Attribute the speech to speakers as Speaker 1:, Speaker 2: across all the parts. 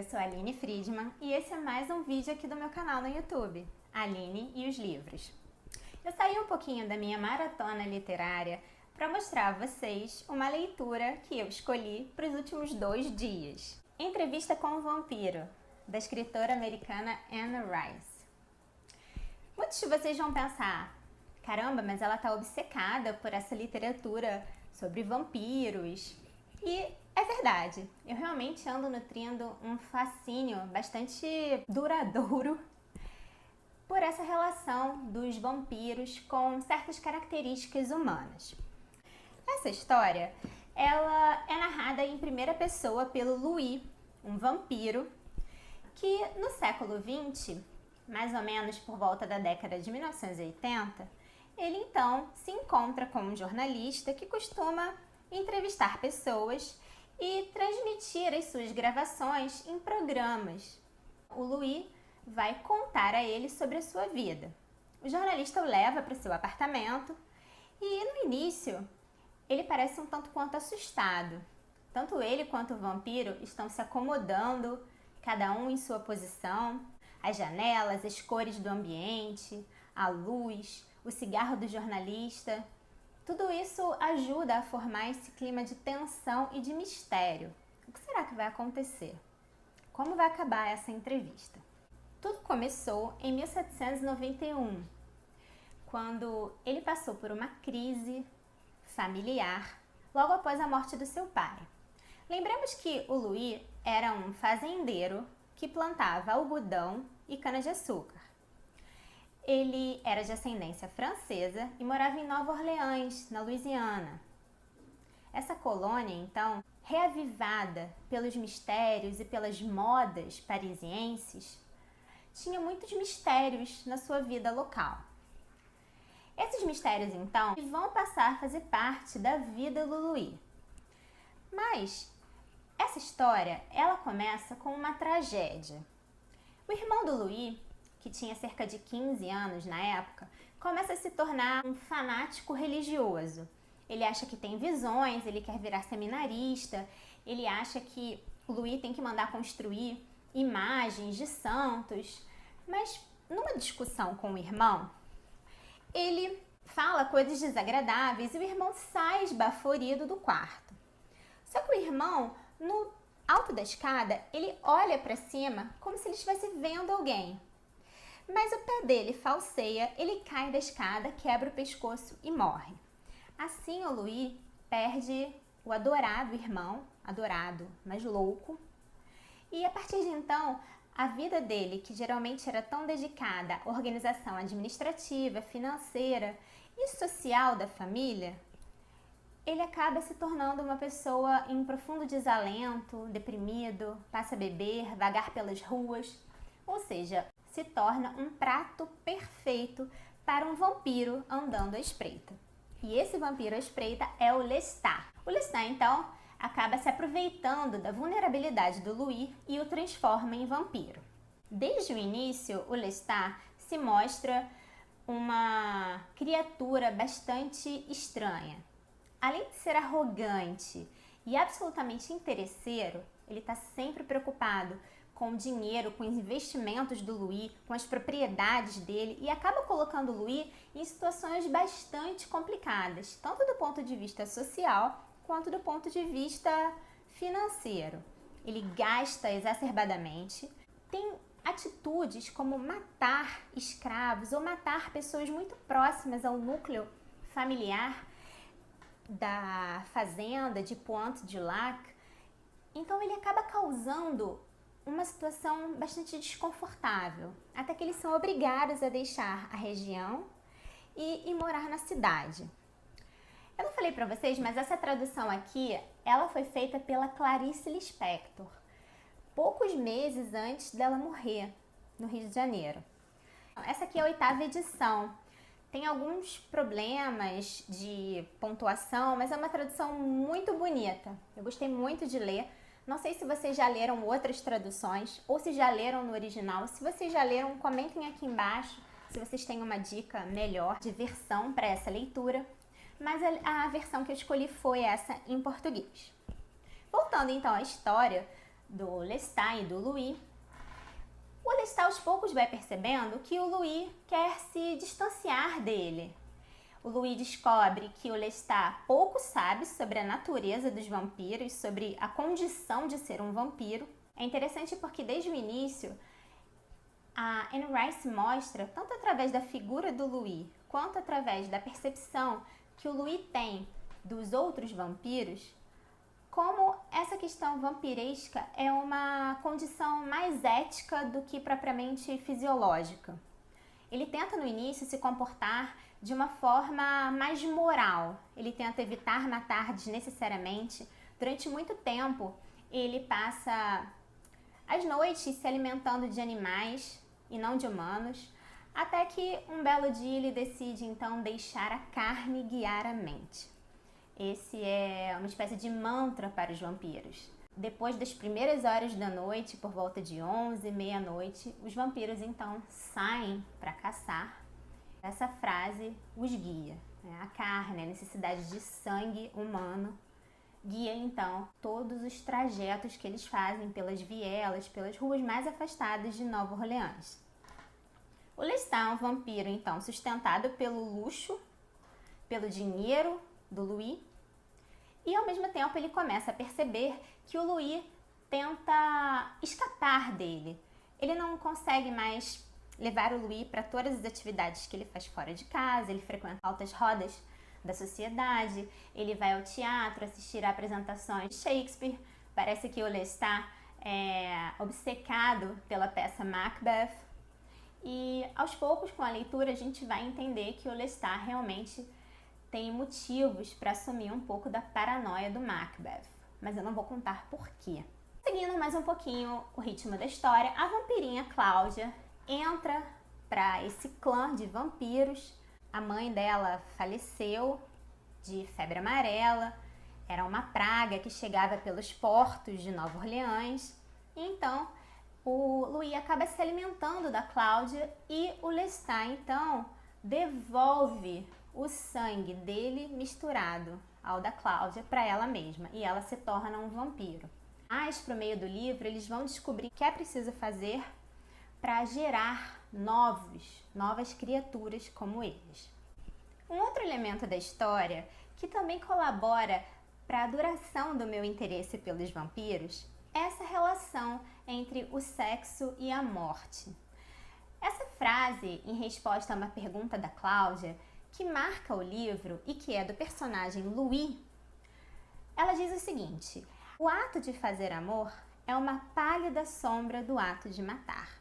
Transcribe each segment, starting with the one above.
Speaker 1: sou a Aline Friedman e esse é mais um vídeo aqui do meu canal no YouTube, Aline e os Livros. Eu saí um pouquinho da minha maratona literária para mostrar a vocês uma leitura que eu escolhi para os últimos 2 dias. Entrevista com o Vampiro, da escritora americana Anne Rice. Muitos de vocês vão pensar, caramba, mas ela está obcecada por essa literatura sobre vampiros. E é verdade, eu realmente ando nutrindo um fascínio bastante duradouro por essa relação dos vampiros com certas características humanas. Essa história, ela é narrada em primeira pessoa pelo Louis, um vampiro que no século XX, mais ou menos por volta da década de 1980, ele então se encontra com um jornalista que costuma entrevistar pessoas e transmitir as suas gravações em programas. O Louis vai contar a ele sobre a sua vida. O jornalista o leva para o seu apartamento e no início ele parece um tanto quanto assustado. Tanto ele quanto o vampiro estão se acomodando, cada um em sua posição. As janelas, as cores do ambiente, a luz, o cigarro do jornalista. Tudo isso ajuda a formar esse clima de tensão e de mistério. O que será que vai acontecer? Como vai acabar essa entrevista? Tudo começou em 1791, quando ele passou por uma crise familiar logo após a morte do seu pai. Lembremos que o Louis era um fazendeiro que plantava algodão e cana-de-açúcar. Ele era de ascendência francesa e morava em Nova Orleans, na Louisiana. Essa colônia, então, reavivada pelos mistérios e pelas modas parisienses, tinha muitos mistérios na sua vida local. Esses mistérios, então, vão passar a fazer parte da vida do Louis. Mas essa história, ela começa com uma tragédia. O irmão do Louis, que tinha cerca de 15 anos na época, começa a se tornar um fanático religioso. Ele acha que tem visões, ele quer virar seminarista, ele acha que o Louis tem que mandar construir imagens de santos. Mas numa discussão com o irmão, ele fala coisas desagradáveis e o irmão sai esbaforido do quarto. Só que o irmão, no alto da escada, ele olha para cima como se ele estivesse vendo alguém. Mas o pé dele falseia, ele cai da escada, quebra o pescoço e morre. Assim o Louis perde o adorado irmão, adorado, mas louco. E a partir de então, a vida dele, que geralmente era tão dedicada à organização administrativa, financeira e social da família, ele acaba se tornando uma pessoa em profundo desalento, deprimido, passa a beber, vagar pelas ruas, ou seja, se torna um prato perfeito para um vampiro andando à espreita. E esse vampiro à espreita é o Lestat. O Lestat, então, acaba se aproveitando da vulnerabilidade do Louis e o transforma em vampiro. Desde o início, o Lestat se mostra uma criatura bastante estranha. Além de ser arrogante e absolutamente interesseiro, ele está sempre preocupado com o dinheiro, com os investimentos do Louis, com as propriedades dele e acaba colocando o Louis em situações bastante complicadas, tanto do ponto de vista social quanto do ponto de vista financeiro. Ele gasta exacerbadamente, tem atitudes como matar escravos ou matar pessoas muito próximas ao núcleo familiar da fazenda de Pointe-du-Lac. Então ele acaba causando uma situação bastante desconfortável, até que eles são obrigados a deixar a região e morar na cidade. Eu não falei para vocês, mas essa tradução aqui, ela foi feita pela Clarice Lispector, poucos meses antes dela morrer, no Rio de Janeiro. Essa aqui é a 8ª edição. Tem alguns problemas de pontuação, mas é uma tradução muito bonita. Eu gostei muito de ler. Não sei se vocês já leram outras traduções ou se já leram no original. Se vocês já leram, comentem aqui embaixo se vocês têm uma dica melhor de versão para essa leitura. Mas a versão que eu escolhi foi essa em português. Voltando então à história, do Lestat e do Louis, o Lestat aos poucos vai percebendo que o Louis quer se distanciar dele. O Louis descobre que o Lestat pouco sabe sobre a natureza dos vampiros, sobre a condição de ser um vampiro. É interessante porque desde o início a Anne Rice mostra, tanto através da figura do Louis, quanto através da percepção que o Louis tem dos outros vampiros, como essa questão vampiresca é uma condição mais ética do que propriamente fisiológica. Ele tenta no início se comportar de uma forma mais moral, ele tenta evitar matar desnecessariamente. Durante muito tempo ele passa as noites se alimentando de animais e não de humanos, até que um belo dia ele decide então deixar a carne guiar a mente. Esse é uma espécie de mantra para os vampiros. Depois das primeiras horas da noite, por volta de 11, meia-noite, os vampiros então saem para caçar. Essa frase os guia. A carne, a necessidade de sangue humano, guia então todos os trajetos que eles fazem pelas vielas, pelas ruas mais afastadas de Nova Orleans. O Lestat é um vampiro então sustentado pelo luxo, pelo dinheiro do Louis, e ao mesmo tempo ele começa a perceber que o Louis tenta escapar dele. Ele não consegue mais levar o Louis para todas as atividades que ele faz fora de casa, ele frequenta altas rodas da sociedade, ele vai ao teatro assistir a apresentações de Shakespeare. Parece que o Lestat é obcecado pela peça Macbeth. E aos poucos, com a leitura, a gente vai entender que o Lestat realmente tem motivos para assumir um pouco da paranoia do Macbeth, mas eu não vou contar por quê. Seguindo mais um pouquinho o ritmo da história, a vampirinha Cláudia entra para esse clã de vampiros. A mãe dela faleceu de febre amarela, era uma praga que chegava pelos portos de Nova Orleans. E então o Louis acaba se alimentando da Cláudia e o Lestat então devolve o sangue dele misturado ao da Cláudia para ela mesma e ela se torna um vampiro. Mas pro meio do livro eles vão descobrir o que é preciso fazer para gerar novas criaturas como eles. Um outro elemento da história que também colabora para a duração do meu interesse pelos vampiros é essa relação entre o sexo e a morte. Essa frase, em resposta a uma pergunta da Cláudia, que marca o livro e que é do personagem Louis, ela diz o seguinte: o ato de fazer amor é uma pálida sombra do ato de matar.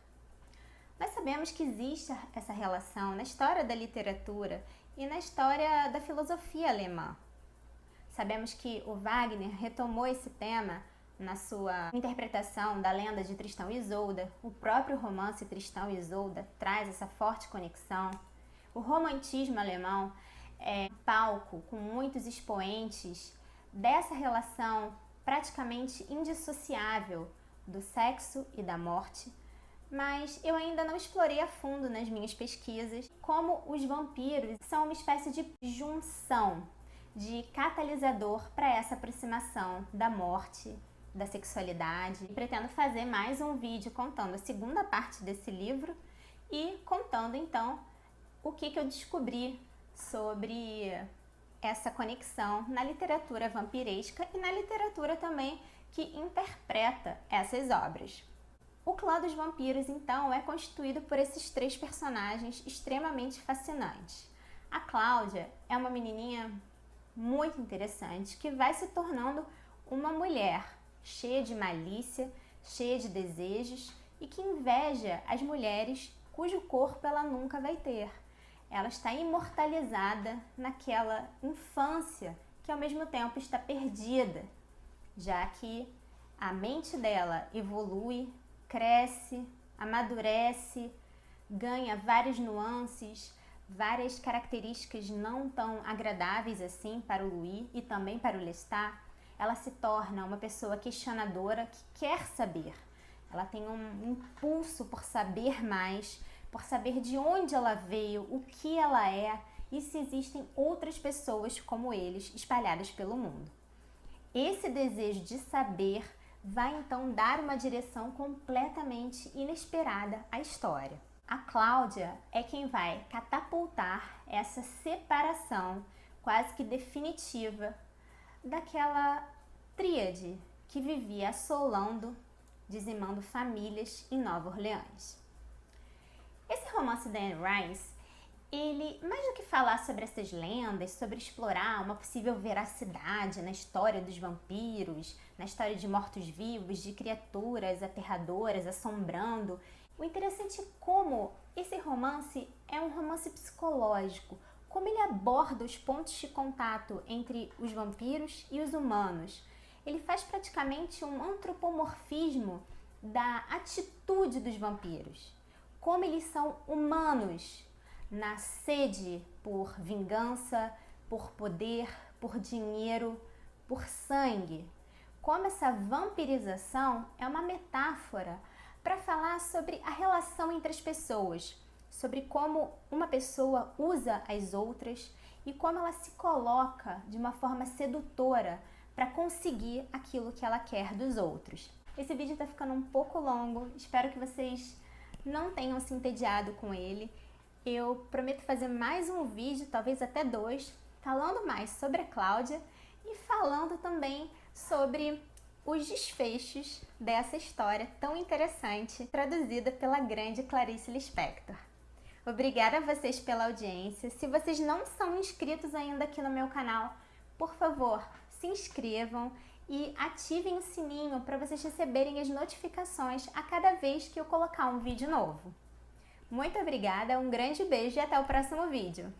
Speaker 1: Nós sabemos que existe essa relação na história da literatura e na história da filosofia alemã. Sabemos que o Wagner retomou esse tema na sua interpretação da lenda de Tristão e Isolda. O próprio romance Tristão e Isolda traz essa forte conexão. O romantismo alemão é palco com muitos expoentes dessa relação praticamente indissociável do sexo e da morte, mas eu ainda não explorei a fundo nas minhas pesquisas como os vampiros são uma espécie de junção, de catalisador para essa aproximação da morte, da sexualidade. Pretendo fazer mais um vídeo contando a segunda parte desse livro e contando então o que eu descobri sobre essa conexão na literatura vampiresca e na literatura também que interpreta essas obras. O clã dos vampiros, então, é constituído por esses três personagens extremamente fascinantes. A Cláudia é uma menininha muito interessante que vai se tornando uma mulher cheia de malícia, cheia de desejos e que inveja as mulheres cujo corpo ela nunca vai ter. Ela está imortalizada naquela infância que ao mesmo tempo está perdida, já que a mente dela evolui, cresce, amadurece, ganha várias nuances, várias características não tão agradáveis assim para o Louis e também para o Lestat. Ela se torna uma pessoa questionadora que quer saber. Ela tem um impulso por saber mais, por saber de onde ela veio, o que ela é e se existem outras pessoas como eles espalhadas pelo mundo. Esse desejo de saber vai então dar uma direção completamente inesperada à história. A Cláudia é quem vai catapultar essa separação quase que definitiva daquela tríade que vivia assolando, dizimando famílias em Nova Orleans. Esse romance da Anne Rice, ele, mais do que falar sobre essas lendas, sobre explorar uma possível veracidade na história dos vampiros, na história de mortos-vivos, de criaturas aterradoras assombrando, o interessante é como esse romance é um romance psicológico, como ele aborda os pontos de contato entre os vampiros e os humanos. Ele faz praticamente um antropomorfismo da atitude dos vampiros, como eles são humanos na sede por vingança, por poder, por dinheiro, por sangue. Como essa vampirização é uma metáfora para falar sobre a relação entre as pessoas, sobre como uma pessoa usa as outras e como ela se coloca de uma forma sedutora para conseguir aquilo que ela quer dos outros. Esse vídeo está ficando um pouco longo, espero que vocês não tenham se entediado com ele. Eu prometo fazer mais um vídeo, talvez até 2, falando mais sobre a Cláudia e falando também sobre os desfechos dessa história tão interessante, traduzida pela grande Clarice Lispector. Obrigada a vocês pela audiência. Se vocês não são inscritos ainda aqui no meu canal, por favor, se inscrevam e ativem o sininho para vocês receberem as notificações a cada vez que eu colocar um vídeo novo. Muito obrigada, um grande beijo e até o próximo vídeo!